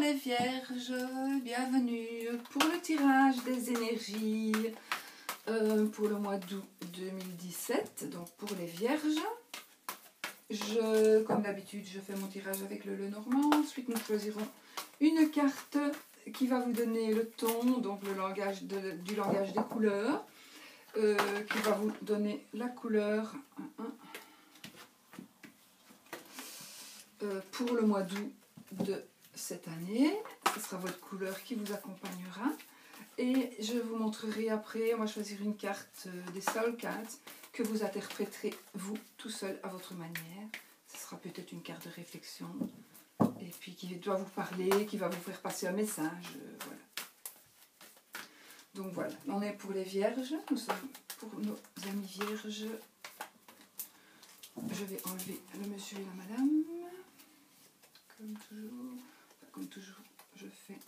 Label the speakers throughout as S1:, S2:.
S1: les vierges, bienvenue pour le tirage des énergies pour le mois d'août 2017, donc pour les vierges. Comme d'habitude, je fais mon tirage avec le Lenormand. Ensuite, nous choisirons une carte qui va vous donner le ton, donc le langage du langage des couleurs, qui va vous donner la couleur pour le mois d'août de cette année. Ce sera votre couleur qui vous accompagnera. Et je vous montrerai après, on va choisir une carte des Soul Cards que vous interpréterez vous tout seul à votre manière. Ce sera peut-être une carte de réflexion et puis qui doit vous parler, qui va vous faire passer un message. Voilà. Donc voilà, on est pour les vierges, nous sommes pour nos amis vierges. Je vais enlever le monsieur et la madame. Comme toujours, je fais...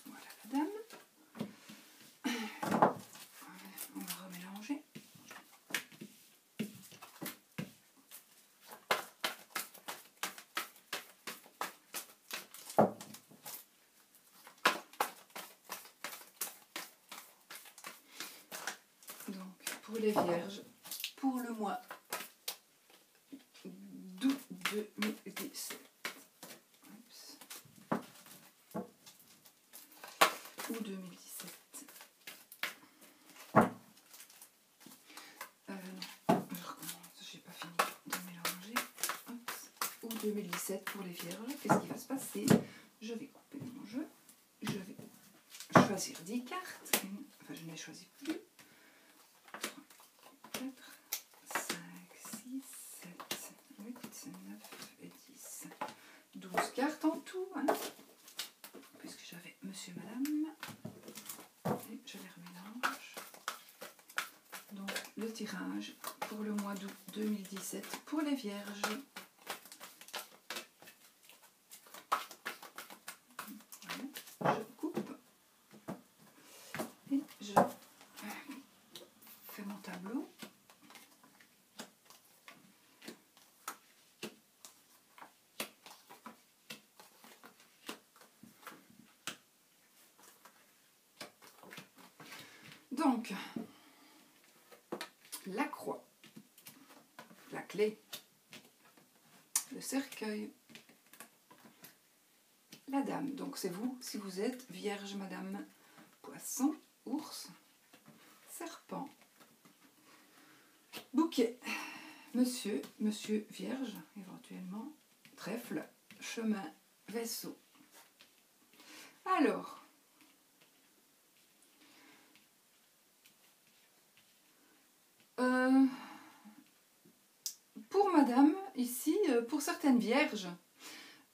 S1: Voilà la dame. On va remélanger. Donc, pour les vierges, pour le mois d'août 2017. Ou 2017. Non, je recommence, j'ai pas fini de mélanger. Ou 2017 pour les vierges. Qu'est-ce qui va se passer? Je vais couper mon jeu. Je vais choisir 10 cartes. Enfin, je n'ai choisi plus. 4, 5, 6, 7, 8, 9 et 10. 12 cartes en tout, hein, puisque j'avais monsieur, madame. Et je les remélange. Donc, le tirage pour le mois d'août 2017 pour les vierges. Voilà, je coupe. Et je fais mon tableau. Donc, la croix, la clé, le cercueil, la dame. Donc c'est vous, si vous êtes vierge, madame, poisson, ours, serpent, bouquet, monsieur, vierge, éventuellement, trèfle, chemin, vaisseau. Alors, pour madame, ici, pour certaines vierges,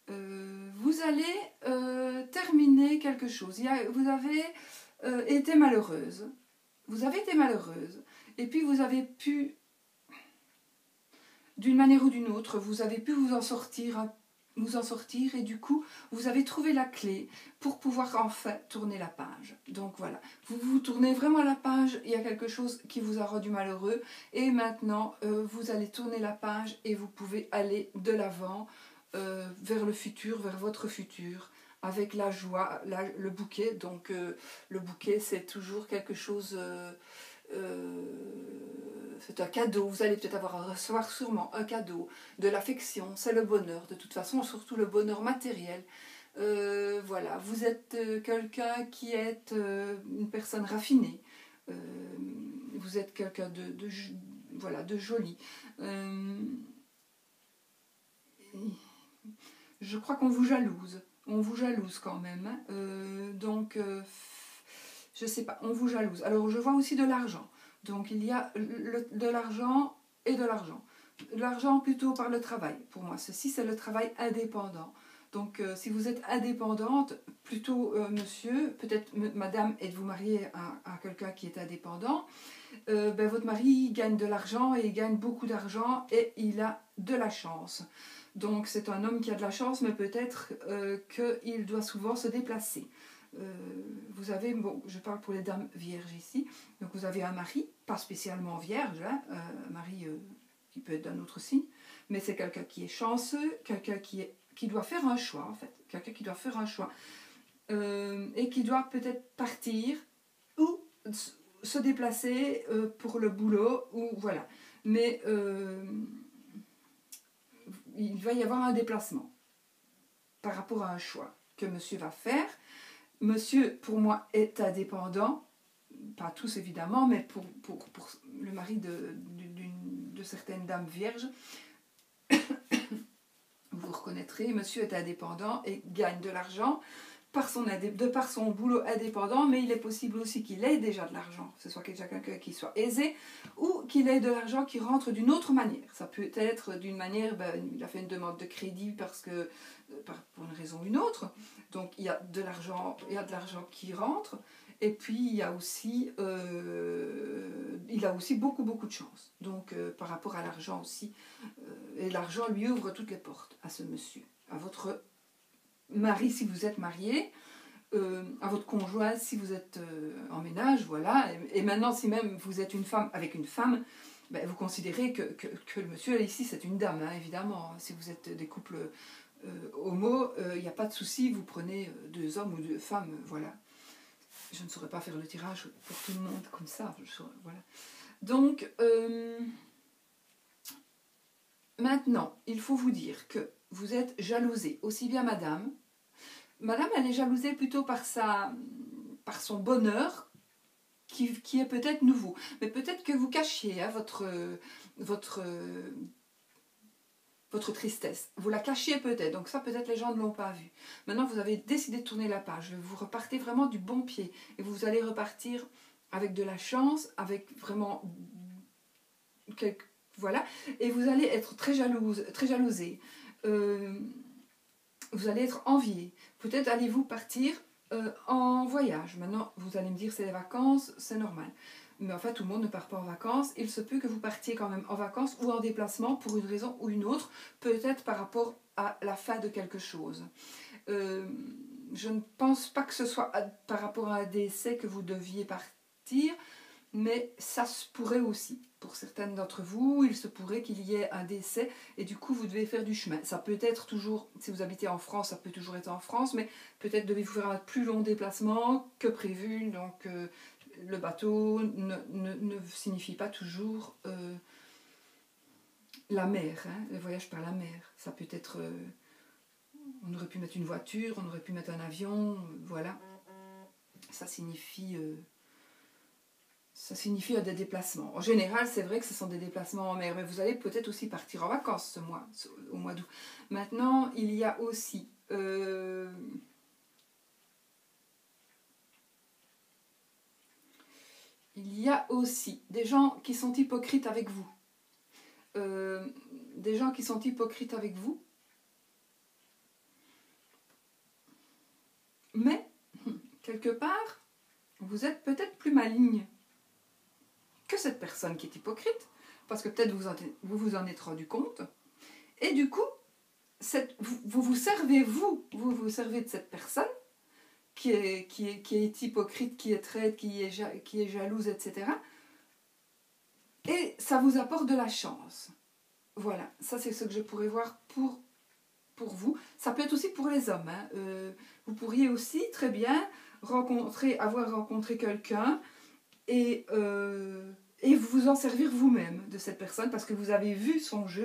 S1: vous allez terminer quelque chose. Vous avez été malheureuse. Vous avez été malheureuse. Et puis vous avez pu, d'une manière ou d'une autre, vous avez pu vous en sortir et du coup, vous avez trouvé la clé pour pouvoir enfin tourner la page. Donc voilà, vous tournez vraiment la page, il y a quelque chose qui vous a rendu malheureux et maintenant, vous allez tourner la page et vous pouvez aller de l'avant vers le futur, vers votre futur, avec la joie, le bouquet. Donc le bouquet, c'est toujours quelque chose... c'est un cadeau, vous allez peut-être avoir à recevoir sûrement un cadeau, de l'affection, c'est le bonheur, de toute façon, surtout le bonheur matériel. Voilà, vous êtes quelqu'un qui est une personne raffinée, vous êtes quelqu'un voilà, de joli. Je crois qu'on vous jalouse quand même, hein. Donc... je sais pas, on vous jalouse. Alors je vois aussi de l'argent. Donc il y a de l'argent et de l'argent. L'argent plutôt par le travail, pour moi. Ceci, c'est le travail indépendant. Donc si vous êtes indépendante, plutôt monsieur, peut-être madame, êtes-vous mariée à quelqu'un qui est indépendant, ben, votre mari gagne de l'argent et il gagne beaucoup d'argent et il a de la chance. Donc c'est un homme qui a de la chance, mais peut-être qu'il doit souvent se déplacer. vous avez, bon, je parle pour les dames vierges ici, donc vous avez un mari, pas spécialement vierge, hein, un mari qui peut être d'un autre signe, mais c'est quelqu'un qui est chanceux, quelqu'un qui doit faire un choix en fait, quelqu'un qui doit faire un choix et qui doit peut-être partir ou se déplacer pour le boulot, ou voilà. Mais il va y avoir un déplacement par rapport à un choix que monsieur va faire. Monsieur, pour moi, est indépendant, pas tous évidemment, mais pour le mari de certaines dames vierges, vous reconnaîtrez, monsieur est indépendant et gagne de l'argent de par son boulot indépendant, mais il est possible aussi qu'il ait déjà de l'argent, que ce soit quelqu'un qui soit aisé, ou qu'il ait de l'argent qui rentre d'une autre manière. Ça peut être d'une manière, il a fait une demande de crédit parce que, pour une raison ou une autre, donc il y a de l'argent qui rentre, et puis il a aussi beaucoup de chance. Donc par rapport à l'argent aussi, et l'argent lui ouvre toutes les portes à ce monsieur, à votre mari si vous êtes marié, à votre conjoint si vous êtes en ménage, voilà. Et maintenant, si même vous êtes une femme avec une femme, vous considérez que le monsieur ici c'est une dame, hein, évidemment. Si vous êtes des couples homo, il n'y a pas de souci, vous prenez 2 hommes ou 2 femmes, voilà. Je ne saurais pas faire le tirage pour tout le monde comme ça, voilà. Donc, maintenant, il faut vous dire que vous êtes jalousée, aussi bien madame. Madame, elle est jalousée plutôt par son bonheur, qui est peut-être nouveau. Mais peut-être que vous cachiez hein, votre tristesse. Vous la cachiez peut-être, donc ça peut-être les gens ne l'ont pas vu. Maintenant, vous avez décidé de tourner la page. Vous repartez vraiment du bon pied. Et vous allez repartir avec de la chance, avec vraiment voilà, et vous allez être très jalousée. Vous allez être enviée. Peut-être allez-vous partir en voyage. Maintenant, vous allez me dire c'est les vacances, c'est normal. Mais en fait, tout le monde ne part pas en vacances. Il se peut que vous partiez quand même en vacances ou en déplacement pour une raison ou une autre, peut-être par rapport à la fin de quelque chose. Je ne pense pas que ce soit par rapport à un décès que vous deviez partir, mais ça se pourrait aussi. Pour certaines d'entre vous, il se pourrait qu'il y ait un décès et du coup vous devez faire du chemin. Ça peut être toujours, si vous habitez en France, ça peut toujours être en France, mais peut-être devez-vous faire un plus long déplacement que prévu. Donc le bateau ne signifie pas toujours la mer, hein, le voyage par la mer. Ça peut être, on aurait pu mettre une voiture, on aurait pu mettre un avion, voilà. Ça signifie des déplacements. En général, c'est vrai que ce sont des déplacements en mer, mais vous allez peut-être aussi partir en vacances au mois d'août. Maintenant, il y a aussi des gens qui sont hypocrites avec vous. Des gens qui sont hypocrites avec vous. Mais, quelque part, vous êtes peut-être plus maligne que cette personne qui est hypocrite, parce que peut-être vous en êtes rendu compte, et du coup, vous vous servez de cette personne qui est hypocrite, qui est traître, qui est jalouse, etc. Et ça vous apporte de la chance. Voilà, ça c'est ce que je pourrais voir pour vous. Ça peut être aussi pour les hommes. Hein. Vous pourriez aussi très bien avoir rencontré quelqu'un et vous en servir vous-même de cette personne parce que vous avez vu son jeu,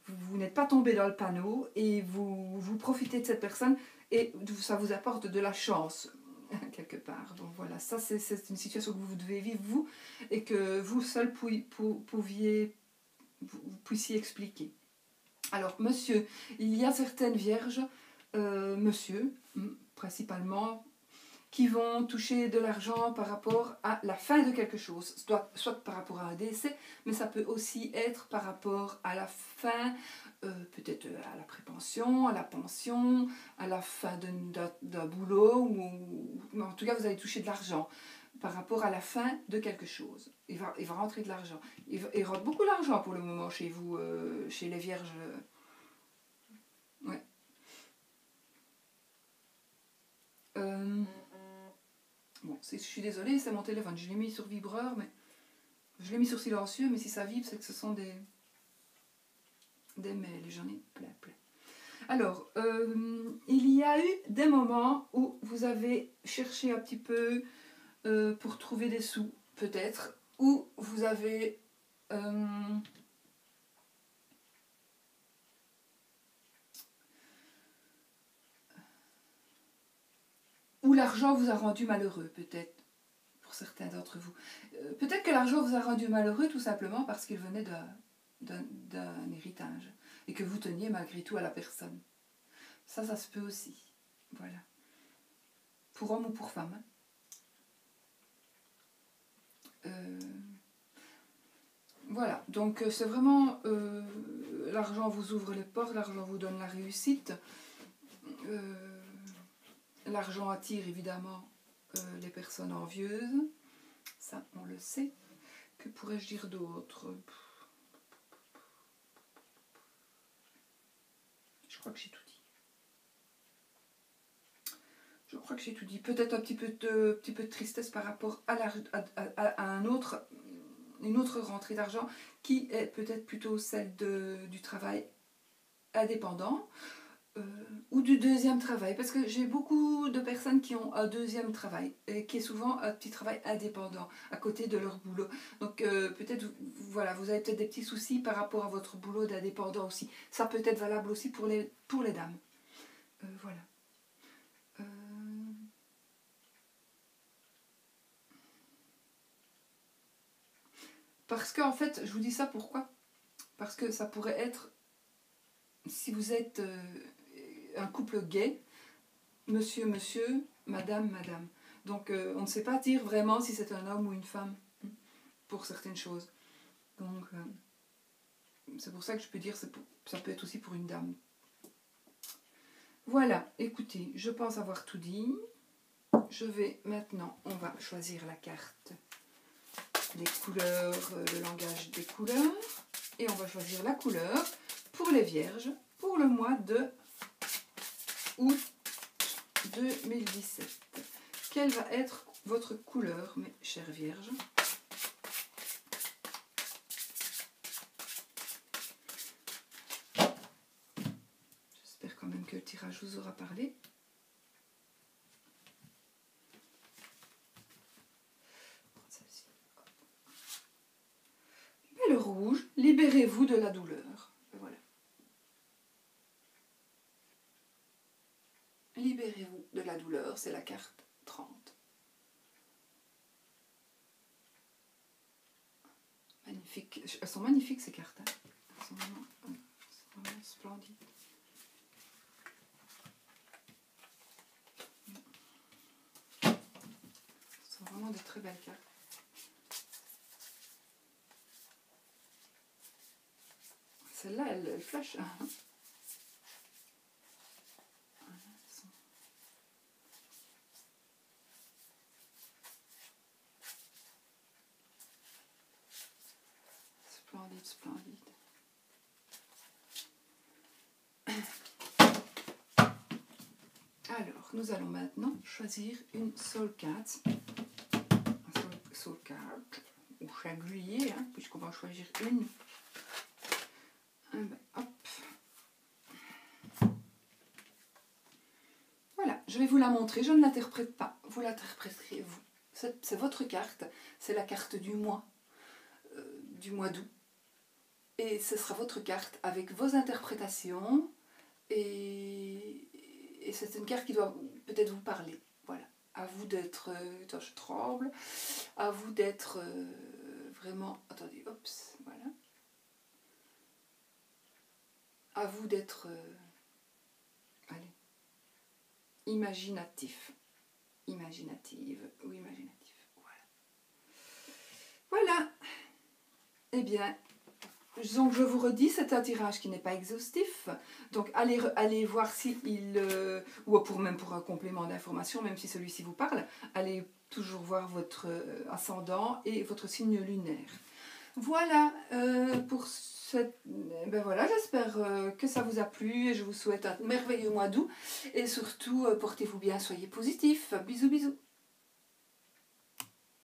S1: vous n'êtes pas tombé dans le panneau et vous profitez de cette personne et ça vous apporte de la chance quelque part. Donc voilà, ça c'est une situation que vous devez vivre vous et que vous seul puissiez expliquer. Alors monsieur, il y a certaines vierges, monsieur principalement, qui vont toucher de l'argent par rapport à la fin de quelque chose, soit par rapport à un décès, mais ça peut aussi être par rapport à la fin, peut-être à la prépension, à la pension, à la fin d'un boulot, mais en tout cas vous allez toucher de l'argent par rapport à la fin de quelque chose. Il va rentrer de l'argent. Il rentre beaucoup d'argent pour le moment chez vous, chez les vierges. Ouais. Bon, je suis désolée, c'est mon téléphone. Je l'ai mis sur vibreur, mais je l'ai mis sur silencieux, mais si ça vibre, c'est que ce sont des mails. J'en ai plein. Alors, il y a eu des moments où vous avez cherché un petit peu pour trouver des sous, peut-être, ou vous avez ou l'argent vous a rendu malheureux, peut-être, pour certains d'entre vous. Peut-être que l'argent vous a rendu malheureux tout simplement parce qu'il venait d'un héritage et que vous teniez malgré tout à la personne. Ça se peut aussi. Voilà. Pour homme ou pour femme. Voilà. Donc c'est vraiment... l'argent vous ouvre les portes, l'argent vous donne la réussite. L'argent attire évidemment les personnes envieuses. Ça, on le sait. Que pourrais-je dire d'autre? Je crois que j'ai tout dit. Je crois que j'ai tout dit. Peut-être un petit peu de tristesse par rapport à une autre rentrée d'argent qui est peut-être plutôt celle du travail indépendant ou du deuxième travail. Parce que j'ai beaucoup de personnes qui ont un deuxième travail et qui est souvent un petit travail indépendant à côté de leur boulot. Donc peut-être, voilà, vous avez peut-être des petits soucis par rapport à votre boulot d'indépendant aussi. Ça peut être valable aussi pour les dames. Voilà. Parce qu'en fait, je vous dis ça pourquoi? Parce que ça pourrait être, si vous êtes un couple gay, monsieur, monsieur, madame, madame. Donc on ne sait pas dire vraiment si c'est un homme ou une femme pour certaines choses. Donc c'est pour ça que je peux dire que ça peut être aussi pour une dame. Voilà, écoutez, je pense avoir tout dit. Je vais maintenant, on va choisir la carte des couleurs, le langage des couleurs. Et on va choisir la couleur pour les vierges pour le mois de août 2017. Quelle va être votre couleur, mes chères vierges? J'espère quand même que le tirage vous aura parlé. Le rouge, libérez-vous de la douleur. Voilà. Libérez-vous de la douleur, c'est la carte 30. Magnifique. Elles sont magnifiques ces cartes. Hein. Elles sont vraiment splendides. Ce sont vraiment de très belles cartes. Celle-là, elle flash. Splendide, splendide. Alors, nous allons maintenant choisir une soul card. Soul card, ou chaque juillet, hein, puisqu'on va en choisir une. Ben, hop. Voilà, je vais vous la montrer. Je ne l'interprète pas. Vous l'interpréterez vous. C'est votre carte. C'est la carte du mois d'août. Et ce sera votre carte avec vos interprétations. Et c'est une carte qui doit peut-être vous parler. Voilà. À vous d'être... je tremble. À vous d'être vraiment... Attendez, oups, voilà. À vous d'être... allez. Imaginatif. Imaginative ou imaginatif. Voilà. Voilà. Eh bien... Donc je vous redis, c'est un tirage qui n'est pas exhaustif, donc allez voir si ou même pour un complément d'information, même si celui-ci vous parle, allez toujours voir votre ascendant et votre signe lunaire. Voilà pour cette... Ben voilà, j'espère que ça vous a plu et je vous souhaite un merveilleux mois d'août et surtout portez-vous bien, soyez positifs, bisous bisous.